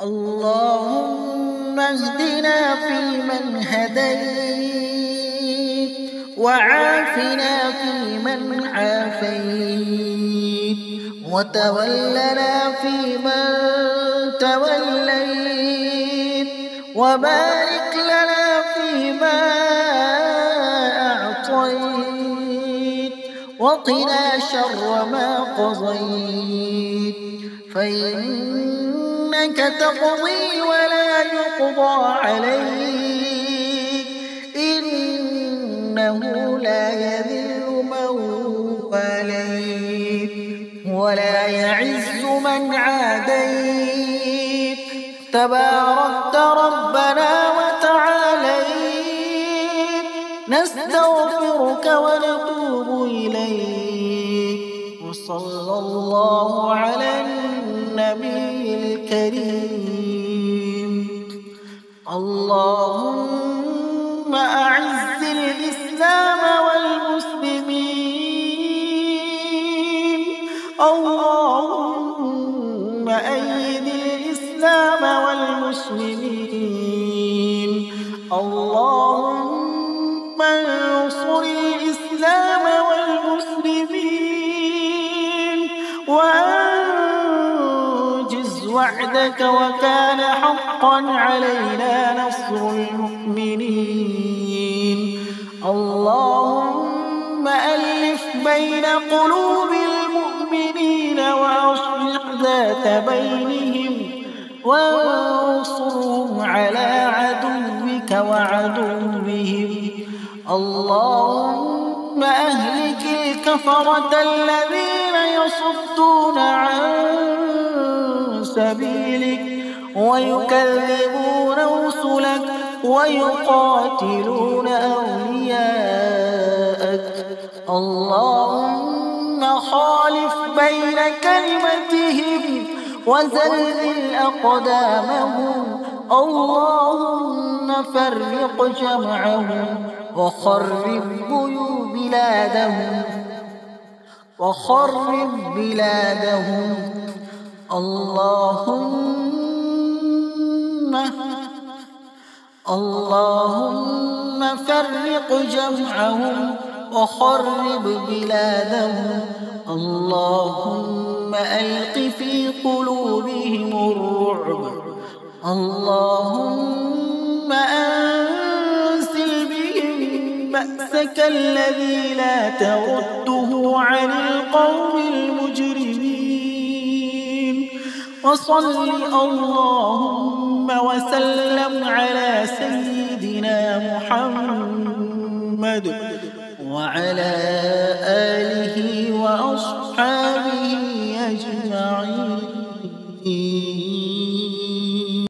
اللهم اهدنا فيمن هديت، وعافنا فيمن عافيت، وتولنا فيمن توليت، وبارك لنا فيما أعطيت، وقنا شر ما قضيت، فإنك تقضي ولا يقضى عليك، إنه لا يذل من واليت ولا يعز من عاديت، تباركت ربنا وتعاليت، نستغفرك ونتوب إليك، وصلى الله على النبي الكريم. اللهم أعز الإسلام والمسلمين، اللهم أيد الإسلام والمسلمين، اللهم انصر الإسلام والمسلمين، وأنجز وعدك، وكان حقا علينا نصر المؤمنين. اللهم ألف بين قلوب المؤمنين وأصلح ذات بينهم، وانصرهم على عدوك وعدوهم. اللهم أهلك الكفرة الذين يصدون عن سبيلك ويكذبون رسلك ويقاتلون أولياءك. اللهم خالف بين كلمتهم وزلزل أقدامهم. اللهم فرق جمعهم وخرب بلادهم. اللهم فرق جمعهم وخرب بلادهم. اللهم ألق في قلوبهم الرعب. اللهم أنزل بهم بأسك الذي لا ترده عن القوم المجرمين. وصل اللهم وسلم على سيدنا محمد وعلى آله وأصحابه أجمعين.